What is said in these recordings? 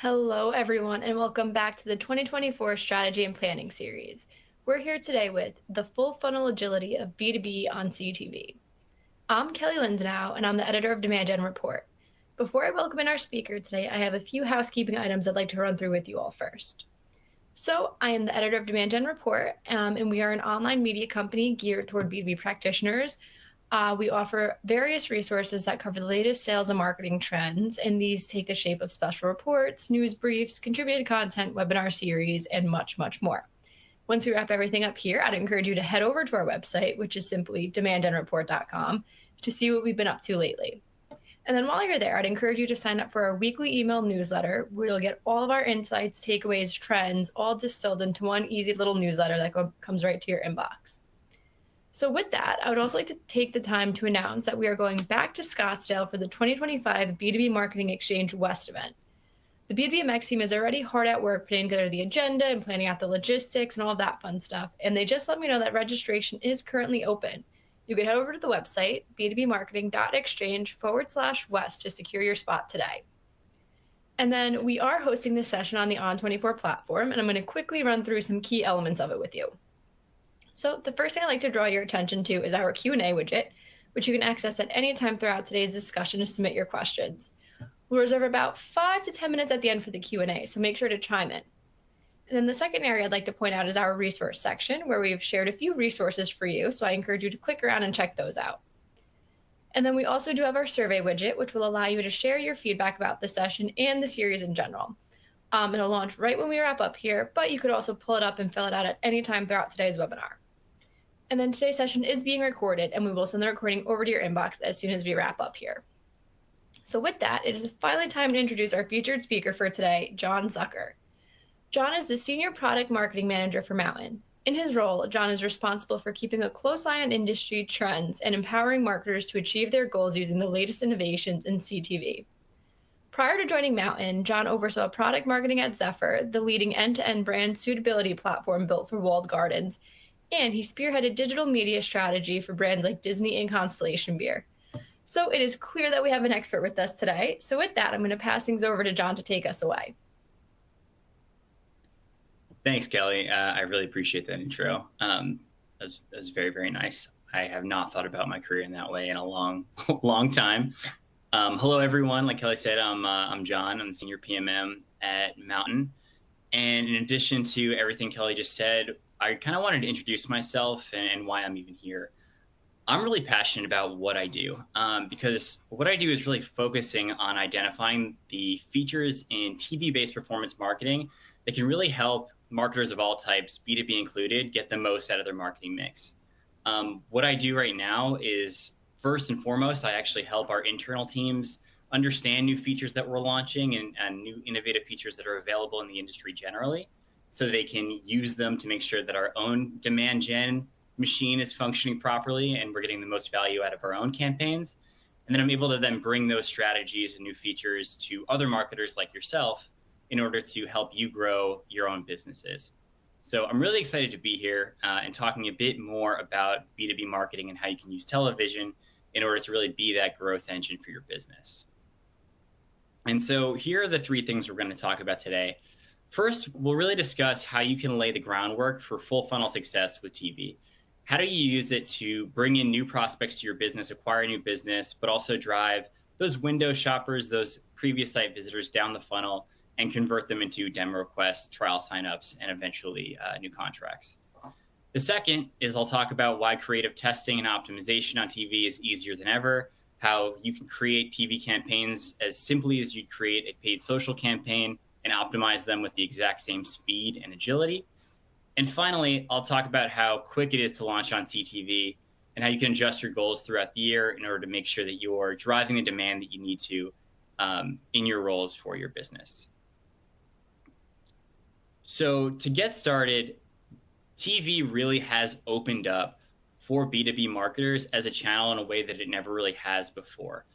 Hello, everyone, and welcome back to the 2024 Strategy and Planning Series. We're here today with the Full-Funnel Agility of B2B on CTV. I'm Kelly Lindenau, and I'm the editor of Demand Gen Report. Before I welcome in our speaker today, I have a few housekeeping items I'd like to run through with you all first. So, I am the editor of Demand Gen Report, and we are an online media company geared toward B2B practitioners. We offer various resources that cover the latest sales and marketing trends, and these take the shape of special reports, news briefs, contributed content, webinar series, and much, much more. Once we wrap everything up here, I'd encourage you to head over to our website, which is simply demandgenreport.com, to see what we've been up to lately. And then while you're there, I'd encourage you to sign up for our weekly email newsletter, where you'll get all of our insights, takeaways, trends, all distilled into one easy little newsletter that comes right to your inbox. So with that, I would also like to take the time to announce that we are going back to Scottsdale for the 2025 B2B Marketing Exchange West event. The B2BMX team is already hard at work putting together the agenda and planning out the logistics and all of that fun stuff, and they just let me know that registration is currently open. You can head over to the website, b2bmarketing.exchange/west, to secure your spot today. And then we are hosting this session on the On24 platform, and I'm going to quickly run through some key elements of it with you. So the first thing I'd like to draw your attention to is our Q&A widget, which you can access at any time throughout today's discussion to submit your questions. We'll reserve about 5 to 10 minutes at the end for the Q&A, so make sure to chime in. And then the second area I'd like to point out is our resource section, where we've shared a few resources for you, so I encourage you to click around and check those out. And then we also do have our survey widget, which will allow you to share your feedback about the session and the series in general. It'll launch right when we wrap up here, but you could also pull it up and fill it out at any time throughout today's webinar. And then today's session is being recorded, and we will send the recording over to your inbox as soon as we wrap up here. So with that, it is finally time to introduce our featured speaker for today, John Zucker. John is the Senior Product Marketing Manager for Mountain. In his role, John is responsible for keeping a close eye on industry trends and empowering marketers to achieve their goals using the latest innovations in CTV. Prior to joining Mountain, John oversaw product marketing at Zephyr, the leading end-to-end brand suitability platform built for walled gardens, and he spearheaded digital media strategy for brands like Disney and Constellation Beer. So it is clear that we have an expert with us today. So with that, I'm going to pass things over to John to take us away. Thanks, Kelly. I really appreciate that intro. That was very, very nice. I have not thought about my career in that way in a long, long time. Hello, everyone. Like Kelly said, I'm John. I'm the Senior PMM at Mountain. And in addition to everything Kelly just said, I kind of wanted to introduce myself and why I'm even here. I'm really passionate about what I do because what I do is really focusing on identifying the features in TV-based performance marketing that can really help marketers of all types, B2B included, get the most out of their marketing mix. What I do right now is, first and foremost, I actually help our internal teams understand new features that we're launching and new innovative features that are available in the industry generally, so they can use them to make sure that our own demand gen machine is functioning properly and we're getting the most value out of our own campaigns. And then I'm able to then bring those strategies and new features to other marketers like yourself in order to help you grow your own businesses. So I'm really excited to be here and talking a bit more about B2B marketing and how you can use television in order to really be that growth engine for your business. And so here are the three things we're going to talk about today. First, we'll really discuss how you can lay the groundwork for full funnel success with TV. How do you use it to bring in new prospects to your business, acquire new business, but also drive those window shoppers, those previous site visitors down the funnel and convert them into demo requests, trial signups, and eventually new contracts. The second is I'll talk about why creative testing and optimization on TV is easier than ever, how you can create TV campaigns as simply as you'd create a paid social campaign and optimize them with the exact same speed and agility. And finally, I'll talk about how quick it is to launch on CTV and how you can adjust your goals throughout the year in order to make sure that you're driving the demand that you need to in your roles for your business. So to get started, TV really has opened up for B2B marketers as a channel in a way that it never really has before.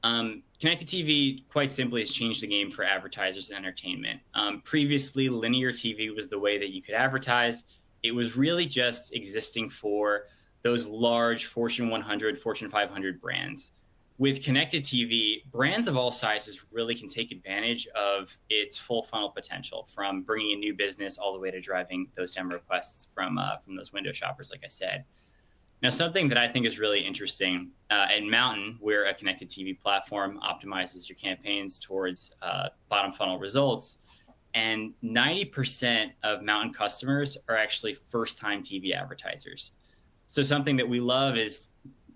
Connected TV, quite simply, has changed the game for advertisers and entertainment. Previously, linear TV was the way that you could advertise. It was really just existing for those large Fortune 100, Fortune 500 brands. with connected TV, brands of all sizes really can take advantage of its full funnel potential, from bringing in new business all the way to driving those demo requests from those window shoppers, like I said. Now, something that I think is really interesting, at Mountain, where a connected TV platform optimizes your campaigns towards bottom funnel results, and 90% of Mountain customers are actually first-time TV advertisers. So something that we love is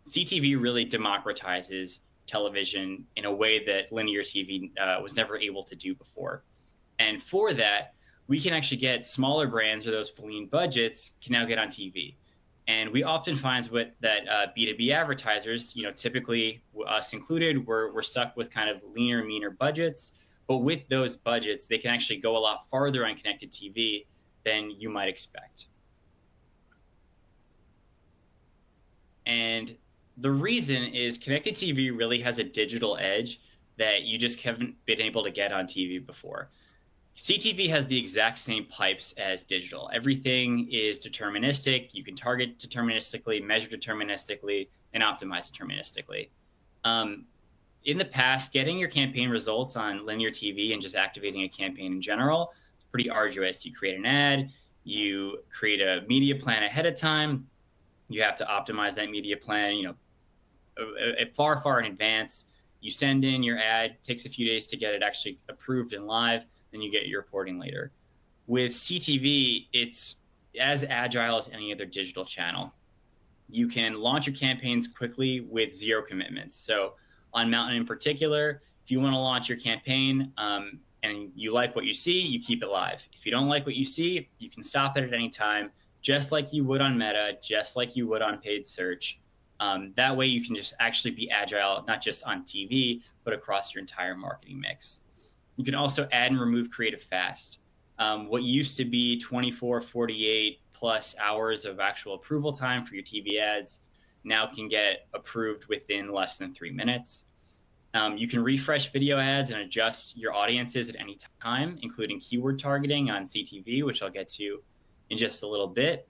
CTV really democratizes television in a way that linear TV was never able to do before. And for that, we can actually get smaller brands or those with lean budgets can now get on TV. And we often find that B2B advertisers, typically us included, we're stuck with kind of leaner, meaner budgets. But with those budgets, they can actually go a lot farther on connected TV than you might expect. And the reason is connected TV really has a digital edge that you just haven't been able to get on TV before. CTV has the exact same pipes as digital. Everything is deterministic. You can target deterministically, measure deterministically, and optimize deterministically. In the past, getting your campaign results on linear TV and just activating a campaign in general is pretty arduous. You create an ad, you create a media plan ahead of time. You have to optimize that media plan, far, far in advance. You send in your ad, it takes a few days to get it actually approved and live. Then you get your reporting later. With CTV, it's as agile as any other digital channel. You can launch your campaigns quickly with zero commitments. So on Mountain in particular, if you want to launch your campaign and you like what you see, you keep it live. If you don't like what you see, you can stop it at any time, just like you would on Meta, just like you would on paid search. That way you can just actually be agile, not just on TV, but across your entire marketing mix. You can also add and remove creative fast. What used to be 24, 48 plus hours of actual approval time for your TV ads now can get approved within less than 3 minutes. You can refresh video ads and adjust your audiences at any time, including keyword targeting on CTV, which I'll get to in just a little bit.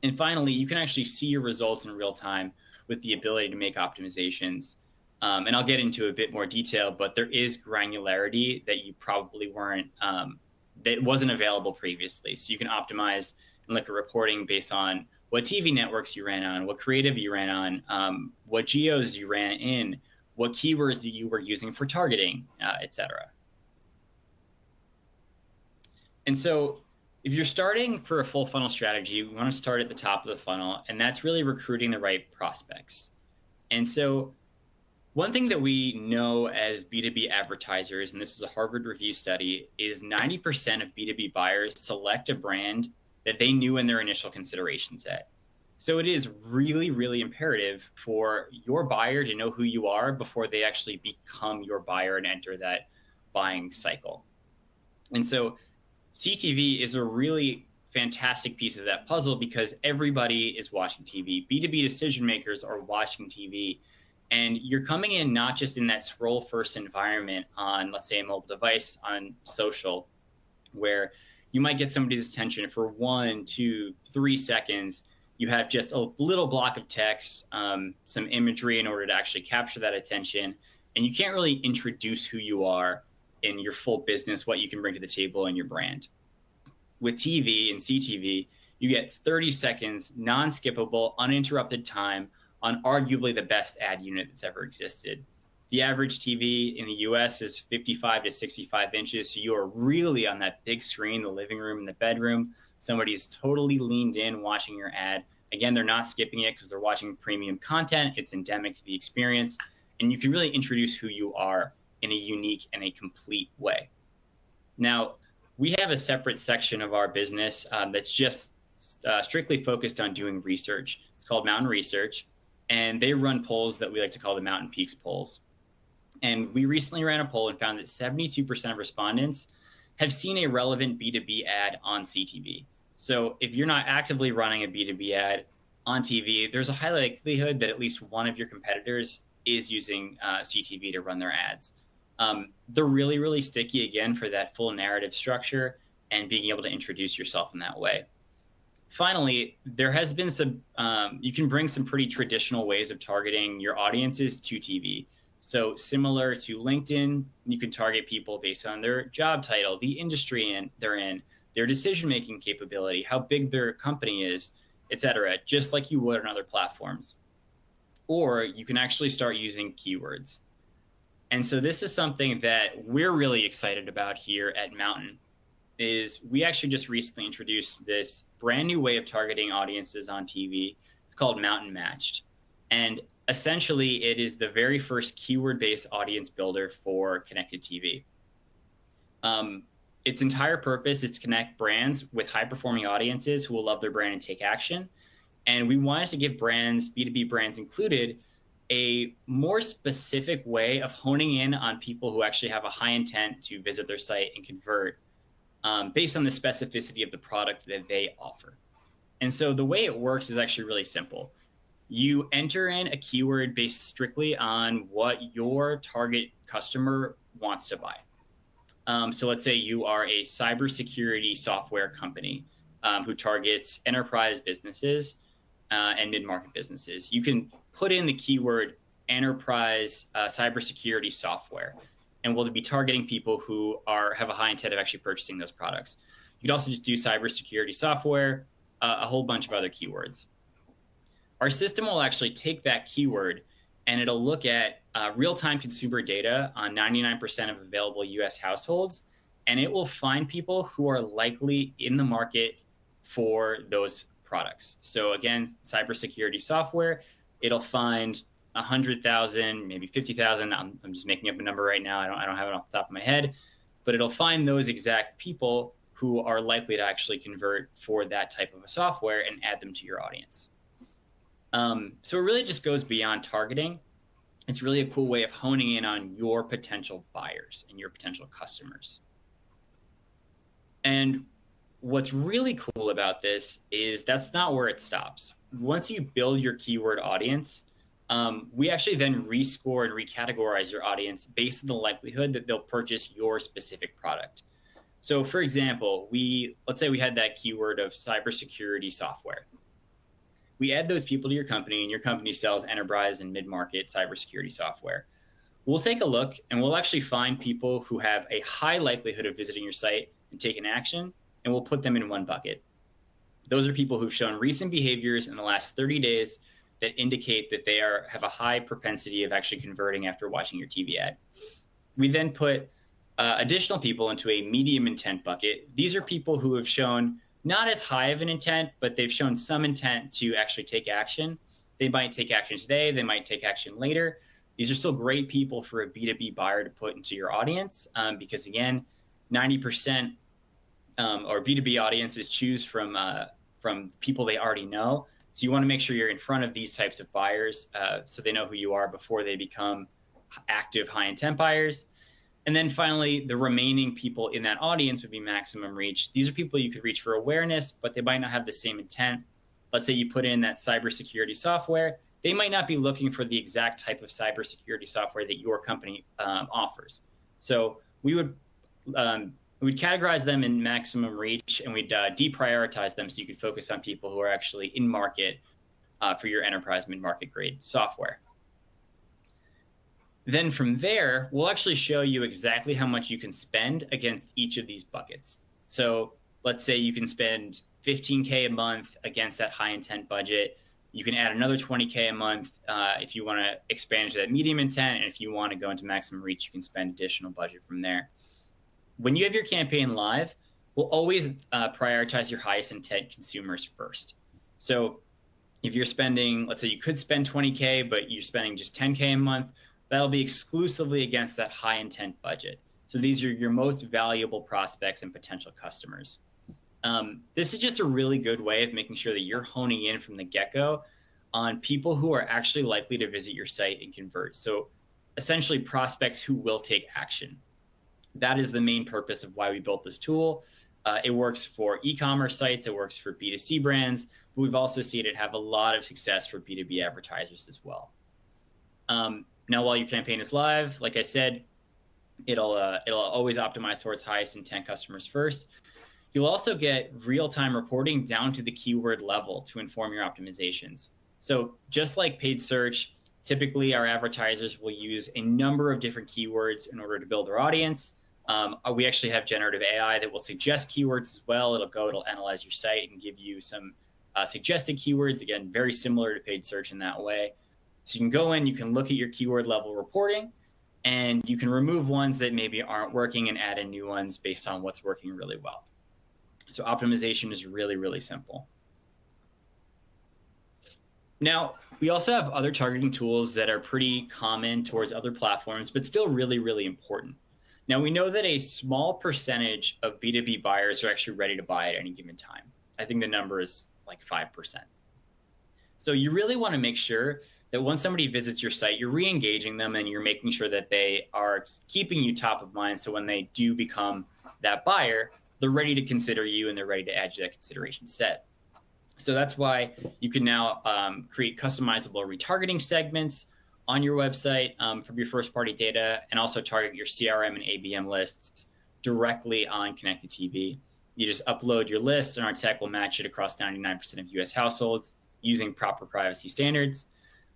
And finally, you can actually see your results in real time with the ability to make optimizations. And I'll get into a bit more detail, but there is granularity that you probably weren't, that wasn't available previously. So you can optimize and look at reporting based on what TV networks you ran on, what creative you ran on, what geos you ran in, what keywords you were using for targeting, et cetera. And so if you're starting for a full funnel strategy, we want to start at the top of the funnel, and that's really recruiting the right prospects. And so one thing that we know as B2B advertisers, and this is a Harvard Review study, is 90% of B2B buyers select a brand that they knew in their initial consideration set. So it is really, really imperative for your buyer to know who you are before they actually become your buyer and enter that buying cycle. And so CTV is a really fantastic piece of that puzzle because everybody is watching TV. B2B decision makers are watching TV. And you're coming in not just in that scroll first environment on, let's say, a mobile device on social, where you might get somebody's attention for 1, 2, 3 seconds. You have just a little block of text, some imagery in order to actually capture that attention. And you can't really introduce who you are in your full business, what you can bring to the table and your brand. With TV and CTV, you get 30 seconds, non-skippable, uninterrupted time on arguably the best ad unit that's ever existed. The average TV in the US is 55 to 65 inches. So you are really on that big screen, the living room and the bedroom. Somebody's totally leaned in watching your ad. Again, they're not skipping it because they're watching premium content. It's endemic to the experience. And you can really introduce who you are in a unique and a complete way. Now, we have a separate section of our business that's just strictly focused on doing research. It's called Mountain Research. And they run polls that we like to call the Mountain Peaks polls. And we recently ran a poll and found that 72% of respondents have seen a relevant B2B ad on CTV. So if you're not actively running a B2B ad on TV, there's a high likelihood that at least one of your competitors is using CTV to run their ads. They're really, really sticky, again, for that full narrative structure and being able to introduce yourself in that way. finally, there has been some, you can bring some pretty traditional ways of targeting your audiences to TV. So similar to LinkedIn, you can target people based on their job title, the industry they're in, their decision-making capability, how big their company is, et cetera, just like you would on other platforms. Or you can actually start using keywords. And so this is something that we're really excited about here at Mountain, is we actually just recently introduced this brand new way of targeting audiences on TV. It's called Mountain Matched. And essentially, it is the very first keyword-based audience builder for connected TV. Its entire purpose is to connect brands with high-performing audiences who will love their brand and take action. And we wanted to give brands, B2B brands included, a more specific way of honing in on people who actually have a high intent to visit their site and convert based on the specificity of the product that they offer. And so the way it works is actually really simple. You enter in a keyword based strictly on what your target customer wants to buy. So let's say you are a cybersecurity software company who targets enterprise businesses and mid-market businesses. You can put in the keyword enterprise cybersecurity software, and we'll be targeting people who have a high intent of actually purchasing those products. You could also just do cybersecurity software, a whole bunch of other keywords. Our system will actually take that keyword and it'll look at real-time consumer data on 99% of available US households, and it will find people who are likely in the market for those products. So again, cybersecurity software, it'll find 100,000, maybe 50,000. I'm just making up a number right now. I don't have it off the top of my head, but it'll find those exact people who are likely to actually convert for that type of a software and add them to your audience. So it really just goes beyond targeting. It's really a cool way of honing in on your potential buyers and your potential customers. And what's really cool about this is that's not where it stops. Once you build your keyword audience, we actually then rescore and recategorize your audience based on the likelihood that they'll purchase your specific product. So for example, let's say we had that keyword of cybersecurity software. We add those people to your company, and your company sells enterprise and mid-market cybersecurity software. We'll take a look, and we'll actually find people who have a high likelihood of visiting your site and taking action, and we'll put them in one bucket. Those are people who've shown recent behaviors in the last 30 days that indicate that they have a high propensity of actually converting after watching your TV ad. We then put additional people into a medium intent bucket. These are people who have shown not as high of an intent, but they've shown some intent to actually take action. They might take action today, they might take action later. These are still great people for a B2B buyer to put into your audience because again, 90% or B2B audiences choose from people they already know. So you want to make sure you're in front of these types of buyers so they know who you are before they become active high intent buyers. And then finally, the remaining people in that audience would be maximum reach. These are people you could reach for awareness, but they might not have the same intent. Let's say you put in that cybersecurity software. They might not be looking for the exact type of cybersecurity software that your company offers. So we would categorize them in maximum reach, and we'd deprioritize them so you could focus on people who are actually in market for your enterprise mid-market grade software. Then from there, we'll actually show you exactly how much you can spend against each of these buckets. So let's say you can spend $15K a month against that high intent budget. You can add another $20K a month if you want to expand into that medium intent. And if you want to go into maximum reach, you can spend additional budget from there. When you have your campaign live, we'll always prioritize your highest intent consumers first. So if you're spending, let's say you could spend 20K, but you're spending just 10K a month, that'll be exclusively against that high intent budget. So these are your most valuable prospects and potential customers. This is just a really good way of making sure that you're honing in from the get-go on people who are actually likely to visit your site and convert. So essentially prospects who will take action. That is the main purpose of why we built this tool. It works for e-commerce sites, it works for B2C brands, but we've also seen it have a lot of success for B2B advertisers as well. Now, while your campaign is live, like I said, it'll always optimize towards highest intent customers first. You'll also get real-time reporting down to the keyword level to inform your optimizations. So just like paid search, typically our advertisers will use a number of different keywords in order to build their audience. We actually have generative AI that will suggest keywords as well. It'll analyze your site and give you some suggested keywords, again, very similar to paid search in that way. So you can go in, you can look at your keyword level reporting, and you can remove ones that maybe aren't working and add in new ones based on what's working really well. So optimization is really, really simple. Now, we also have other targeting tools that are pretty common towards other platforms, but still really, really important. Now, we know that a small percentage of B2B buyers are actually ready to buy at any given time. I think the number is like 5%. So you really want to make sure that when somebody visits your site, you're re-engaging them and you're making sure that they are keeping you top of mind. So when they do become that buyer, they're ready to consider you and they're ready to add to that consideration set. So that's why you can now create customizable retargeting segments on your website from your first party data, and also target your CRM and ABM lists directly on connected TV. You just upload your list and our tech will match it across 99% of US households using proper privacy standards.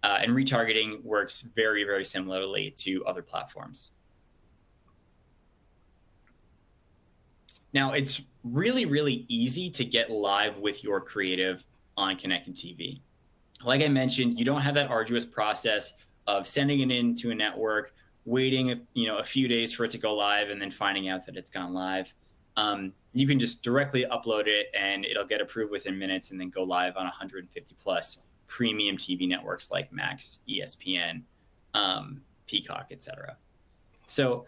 And retargeting works very, very similarly to other platforms. Now, it's really, really easy to get live with your creative on connected TV. Like I mentioned, you don't have that arduous process of sending it into a network, waiting a few days for it to go live, and then finding out that it's gone live. You can just directly upload it, and it'll get approved within minutes, and then go live on 150 plus premium TV networks like Max, ESPN, Peacock, etc. So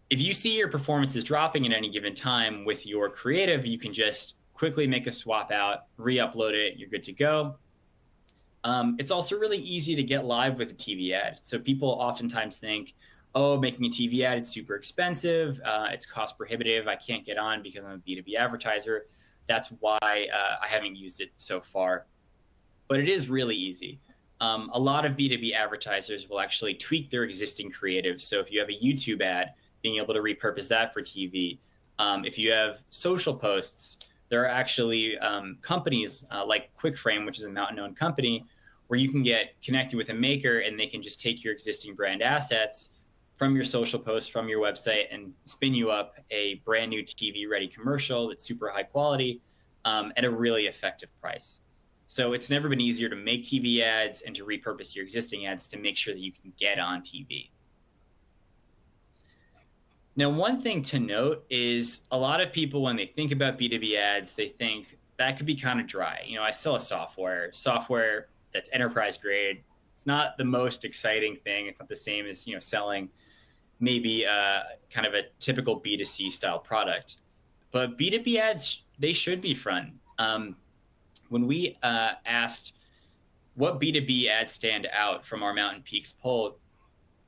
if you see your performance is dropping at any given time with your creative, you can just quickly make a swap out, re-upload it, you're good to go. It's also really easy to get live with a TV ad. So people oftentimes think, oh, making a TV ad, it's super expensive, it's cost prohibitive, I can't get on because I'm a B2B advertiser. That's why I haven't used it so far. But it is really easy. A lot of B2B advertisers will actually tweak their existing creative. So if you have a YouTube ad, being able to repurpose that for TV. If you have social posts, there are actually companies like QuickFrame, which is a mountain-owned company, where you can get connected with a maker and they can just take your existing brand assets from your social posts, from your website, and spin you up a brand new TV-ready commercial that's super high quality at a really effective price. So it's never been easier to make TV ads and to repurpose your existing ads to make sure that you can get on TV. Now, one thing to note is a lot of people, when they think about B2B ads, they think that could be kind of dry. I sell a software that's enterprise grade. It's not the most exciting thing. It's not the same as, selling maybe kind of a typical B2C style product. But B2B ads, they should be fun. When we asked what B2B ads stand out from our Mountain Peaks poll,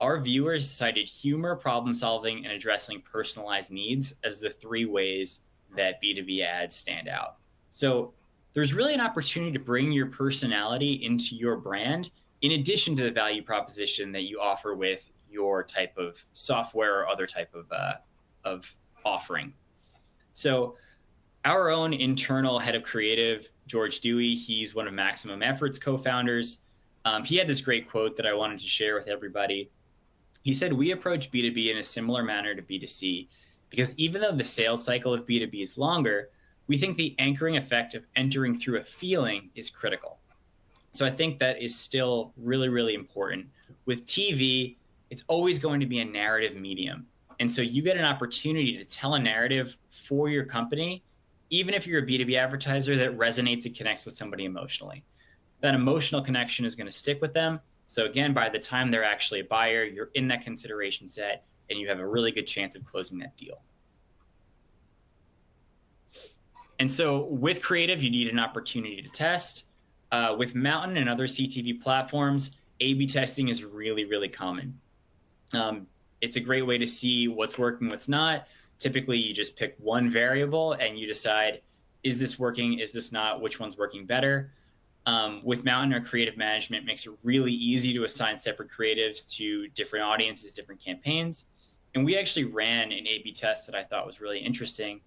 our viewers cited humor, problem solving, and addressing personalized needs as the 3 ways that B2B ads stand out. So there's really an opportunity to bring your personality into your brand, in addition to the value proposition that you offer with your type of software or other type of offering. So our own internal head of creative, George Dewey, he's one of Maximum Effort's co-founders. He had this great quote that I wanted to share with everybody. He said, "We approach B2B in a similar manner to B2C, because even though the sales cycle of B2B is longer, we think the anchoring effect of entering through a feeling is critical." So I think that is still really, really important. With TV, it's always going to be a narrative medium. And so you get an opportunity to tell a narrative for your company, even if you're a B2B advertiser, that resonates and connects with somebody emotionally. That emotional connection is going to stick with them. So again, by the time they're actually a buyer, you're in that consideration set and you have a really good chance of closing that deal. And so with creative, you need an opportunity to test. With Mountain and other CTV platforms, A/B testing is really, really common. It's a great way to see what's working, what's not. Typically, you just pick one variable and you decide, is this working? Is this not? Which one's working better? With Mountain, our creative management makes it really easy to assign separate creatives to different audiences, different campaigns. And we actually ran an A/B test that I thought was really interesting.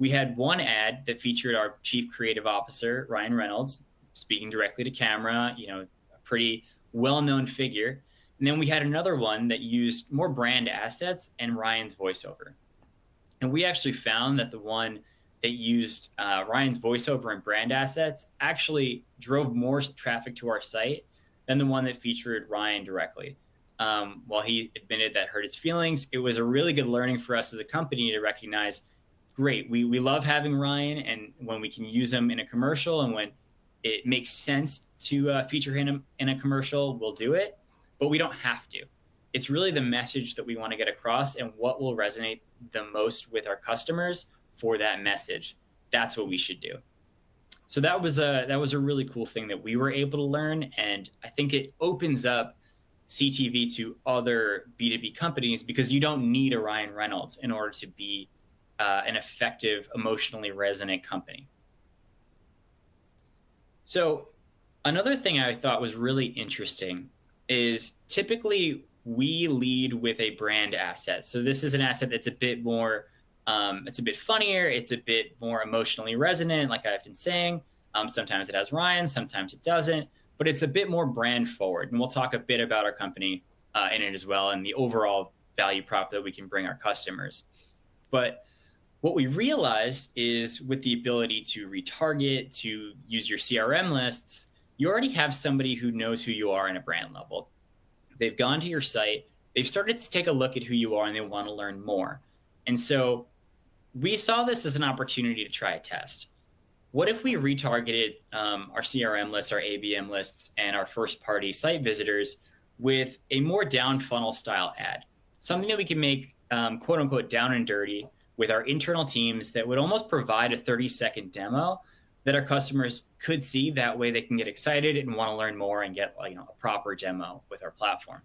we had one ad that featured our Chief Creative Officer, Ryan Reynolds, speaking directly to camera, a pretty well-known figure. And then we had another one that used more brand assets and Ryan's voiceover. And we actually found that the one that used Ryan's voiceover and brand assets actually drove more traffic to our site than the one that featured Ryan directly. While he admitted that hurt his feelings, it was a really good learning for us as a company to recognize, great, we love having Ryan, and when we can use him in a commercial and when it makes sense to feature him in a commercial, we'll do it, but we don't have to. It's really the message that we want to get across and what will resonate the most with our customers for that message. That's what we should do. So that was a really cool thing that we were able to learn, and I think it opens up CTV to other B2B companies because you don't need a Ryan Reynolds in order to be an effective, emotionally resonant company. So another thing I thought was really interesting is typically we lead with a brand asset. So this is an asset that's a bit more, it's a bit funnier, it's a bit more emotionally resonant, like I've been saying. Sometimes it has Ryan, sometimes it doesn't, but it's a bit more brand forward. And we'll talk a bit about our company in it as well and the overall value prop that we can bring our customers. But what we realized is with the ability to retarget, to use your CRM lists, you already have somebody who knows who you are in a brand level. They've gone to your site, they've started to take a look at who you are, and they want to learn more. And so we saw this as an opportunity to try a test. What if we retargeted our CRM lists, our ABM lists, and our first-party site visitors with a more down-funnel style ad? Something that we can make, quote-unquote, down and dirty with our internal teams that would almost provide a 30-second demo that our customers could see. That way they can get excited and want to learn more and get a proper demo with our platform.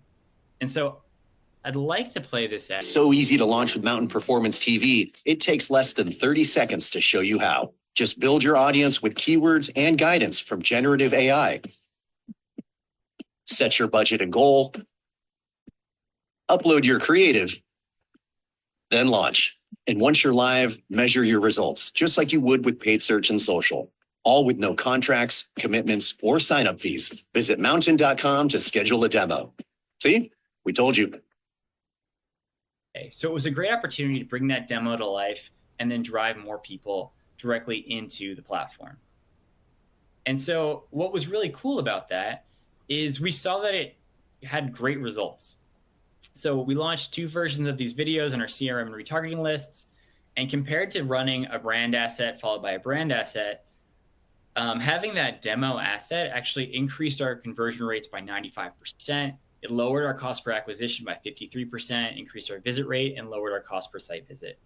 And so I'd like to play this ad. So easy to launch with Mountain Performance TV. It takes less than 30 seconds to show you how. Just build your audience with keywords and guidance from generative AI. Set your budget and goal. Upload your creative. Then launch. And once you're live, measure your results, just like you would with paid search and social. All with no contracts, commitments, or sign-up fees. Visit mountain.com to schedule a demo. See? We told you. Okay, so it was a great opportunity to bring that demo to life and then drive more people directly into the platform. And so what was really cool about that is we saw that it had great results. So we launched 2 versions of these videos on our CRM and retargeting lists, and compared to running a brand asset followed by a brand asset, having that demo asset actually increased our conversion rates by 95%. It lowered our cost per acquisition by 53%, increased our visit rate, and lowered our cost per site visit.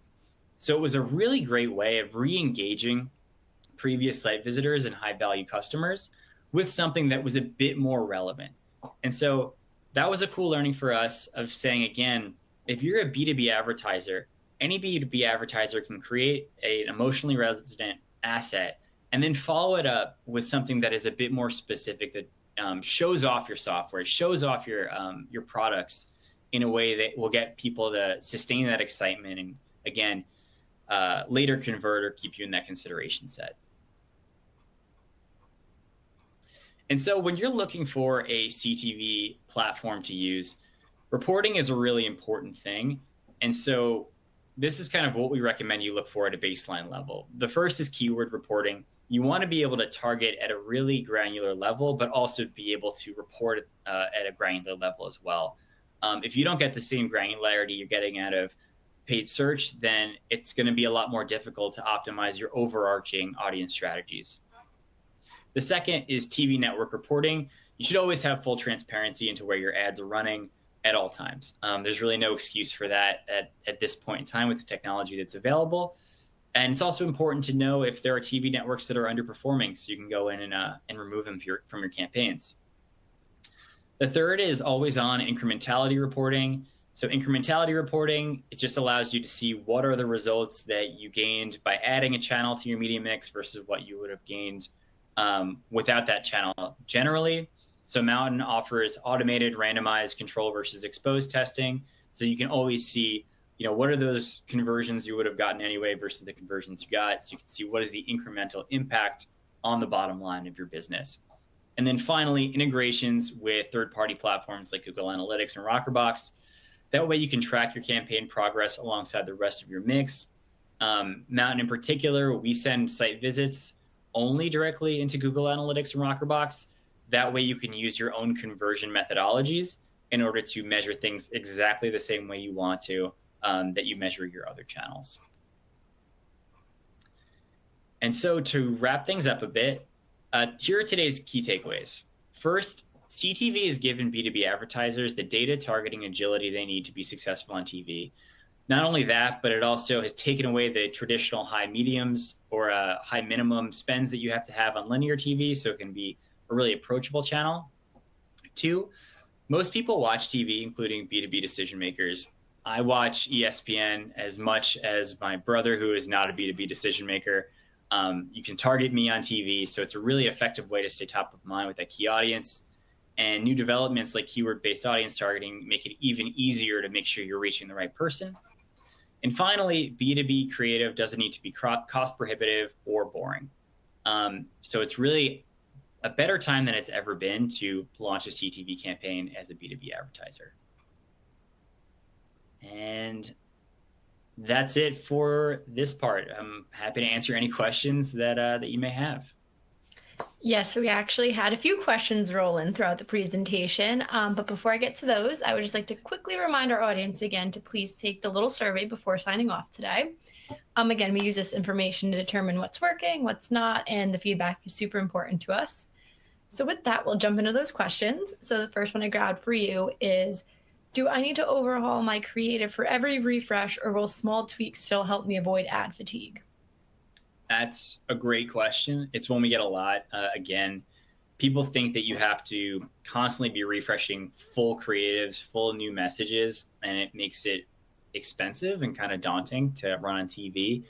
So it was a really great way of re-engaging previous site visitors and high-value customers with something that was a bit more relevant. And so that was a cool learning for us of saying, again, if you're a B2B advertiser, any B2B advertiser can create an emotionally resonant asset and then follow it up with something that is a bit more specific that shows off your software, shows off your products in a way that will get people to sustain that excitement and, again, later convert or keep you in that consideration set. And so when you're looking for a CTV platform to use, reporting is a really important thing. And so this is kind of what we recommend you look for at a baseline level. The first is keyword reporting. You want to be able to target at a really granular level, but also be able to report at a granular level as well. If you don't get the same granularity you're getting out of paid search, then it's going to be a lot more difficult to optimize your overarching audience strategies. The second is TV network reporting. You should always have full transparency into where your ads are running at all times. There's really no excuse for that at this point in time with the technology that's available. And it's also important to know if there are TV networks that are underperforming, so you can go in and remove them from your campaigns. The third is always on incrementality reporting. So incrementality reporting, it just allows you to see what are the results that you gained by adding a channel to your media mix versus what you would have gained without that channel generally. So Mountain offers automated randomized control versus exposed testing. So you can always see, what are those conversions you would have gotten anyway versus the conversions you got, so you can see what is the incremental impact on the bottom line of your business. And then finally, integrations with third-party platforms like Google Analytics and Rockerbox. That way you can track your campaign progress alongside the rest of your mix. Mountain in particular, we send site visits only directly into Google Analytics and Rockerbox. That way you can use your own conversion methodologies in order to measure things exactly the same way you want to, that you measure your other channels. And so to wrap things up a bit, here are today's key takeaways. First, CTV has given B2B advertisers the data targeting agility they need to be successful on TV. Not only that, but it also has taken away the traditional high mediums or high minimum spends that you have to have on linear TV, so it can be a really approachable channel. Two, most people watch TV, including B2B decision makers. I watch ESPN as much as my brother, who is not a B2B decision maker. You can target me on TV, so it's a really effective way to stay top of mind with that key audience. And new developments like keyword-based audience targeting make it even easier to make sure you're reaching the right person. And finally, B2B creative doesn't need to be cost prohibitive or boring. So it's really a better time than it's ever been to launch a CTV campaign as a B2B advertiser. And that's it for this part. I'm happy to answer any questions that you may have. Yes, we actually had a few questions roll in throughout the presentation. But before I get to those, I would just like to quickly remind our audience again to please take the little survey before signing off today. Again, we use this information to determine what's working, what's not, and the feedback is super important to us. So with that, we'll jump into those questions. So the first one I grabbed for you is, do I need to overhaul my creative for every refresh, or will small tweaks still help me avoid ad fatigue? That's a great question. It's one we get a lot. Again, people think that you have to constantly be refreshing full creatives, full new messages, and it makes it expensive and kind of daunting to run on TV.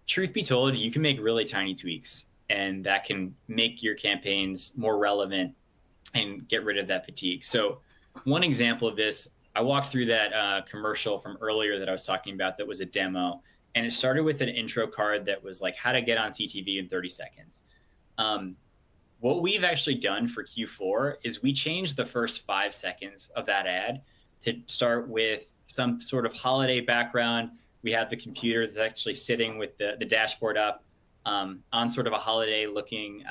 Truth be told, you can make really tiny tweaks, and that can make your campaigns more relevant and get rid of that fatigue. So one example of this, I walked through that commercial from earlier that I was talking about that was a demo. And it started with an intro card that was like how to get on CTV in 30 seconds. What we've actually done for Q4 is we changed the first 5 seconds of that ad to start with some sort of holiday background. We have the computer that's actually sitting with the dashboard up on sort of a holiday looking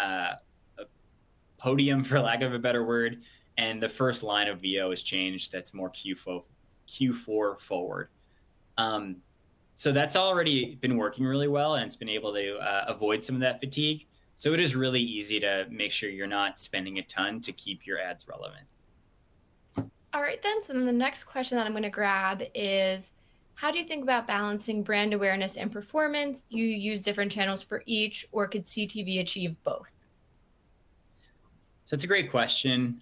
podium, for lack of a better word. And the first line of VO is changed. That's more Q4 forward. So that's already been working really well, and it's been able to avoid some of that fatigue. So it is really easy to make sure you're not spending a ton to keep your ads relevant. All right, then. So then the next question that I'm going to grab is, how do you think about balancing brand awareness and performance? Do you use different channels for each, or could CTV achieve both? So it's a great question.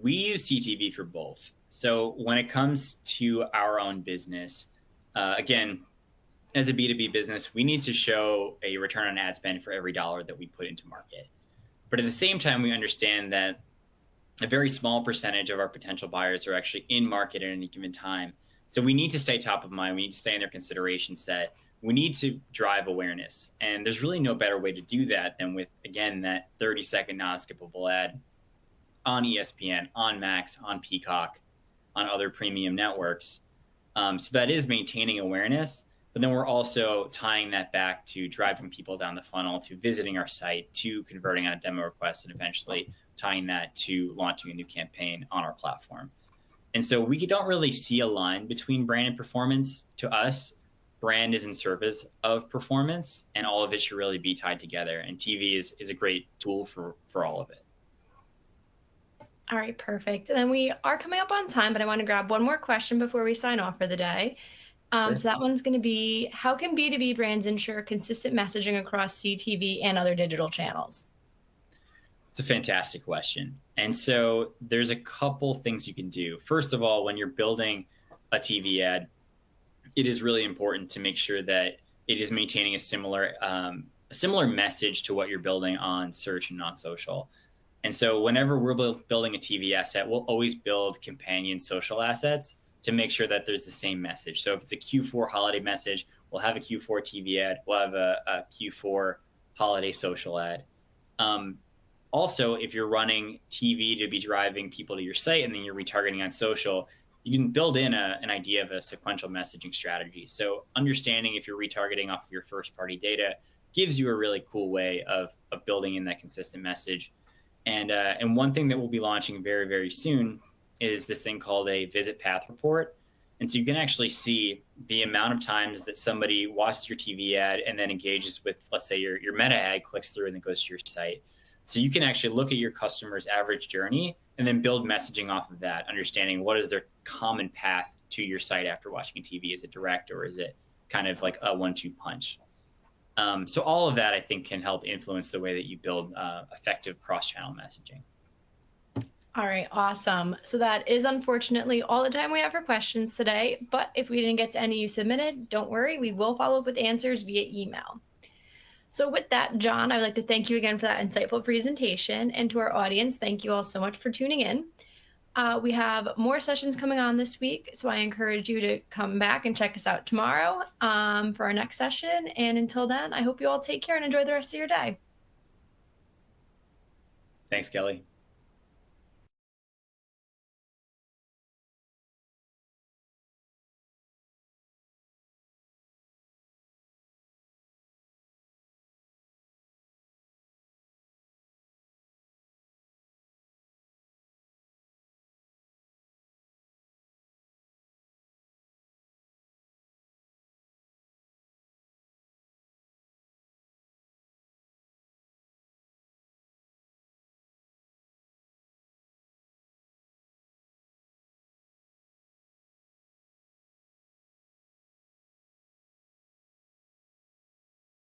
We use CTV for both. So when it comes to our own business, again, as a B2B business, we need to show a return on ad spend for every dollar that we put into market. But at the same time, we understand that a very small percentage of our potential buyers are actually in market at any given time. So we need to stay top of mind. We need to stay in their consideration set. We need to drive awareness. And there's really no better way to do that than with, again, that 30-second non-skippable ad on ESPN, on Max, on Peacock, on other premium networks. So that is maintaining awareness, but then we're also tying that back to driving people down the funnel, to visiting our site, to converting on a demo request, and eventually tying that to launching a new campaign on our platform. And so we don't really see a line between brand and performance. To us, brand is in service of performance, and all of it should really be tied together. And TV is a great tool for all of it. All right, perfect. And then we are coming up on time, but I want to grab one more question before we sign off for the day. Sure. So that one's going to be, how can B2B brands ensure consistent messaging across CTV and other digital channels? It's a fantastic question. And so there's a couple things you can do. First of all, when you're building a TV ad, it is really important to make sure that it is maintaining a similar message to what you're building on search and on social. And so whenever we're building a TV asset, we'll always build companion social assets to make sure that there's the same message. So if it's a Q4 holiday message, we'll have a Q4 TV ad. We'll have a Q4 holiday social ad. Also, if you're running TV to be driving people to your site and then you're retargeting on social, you can build in an idea of a sequential messaging strategy. So understanding if you're retargeting off of your first party data gives you a really cool way of building in that consistent message. And one thing that we'll be launching very, very soon is this thing called a visit path report. And so you can actually see the amount of times that somebody watches your TV ad and then engages with, let's say, your meta ad, clicks through and then goes to your site. So you can actually look at your customer's average journey and then build messaging off of that, understanding what is their common path to your site after watching a TV. Is it direct or is it kind of like a 1-2 punch? So all of that, I think, can help influence the way that you build effective cross-channel messaging. All right, awesome. So that is unfortunately all the time we have for questions today. But if we didn't get to any you submitted, don't worry, we will follow up with answers via email. So with that, John, I'd like to thank you again for that insightful presentation. And to our audience, thank you all so much for tuning in. We have more sessions coming on this week, so I encourage you to come back and check us out tomorrow for our next session. And until then, I hope you all take care and enjoy the rest of your day. Thanks, Kelly.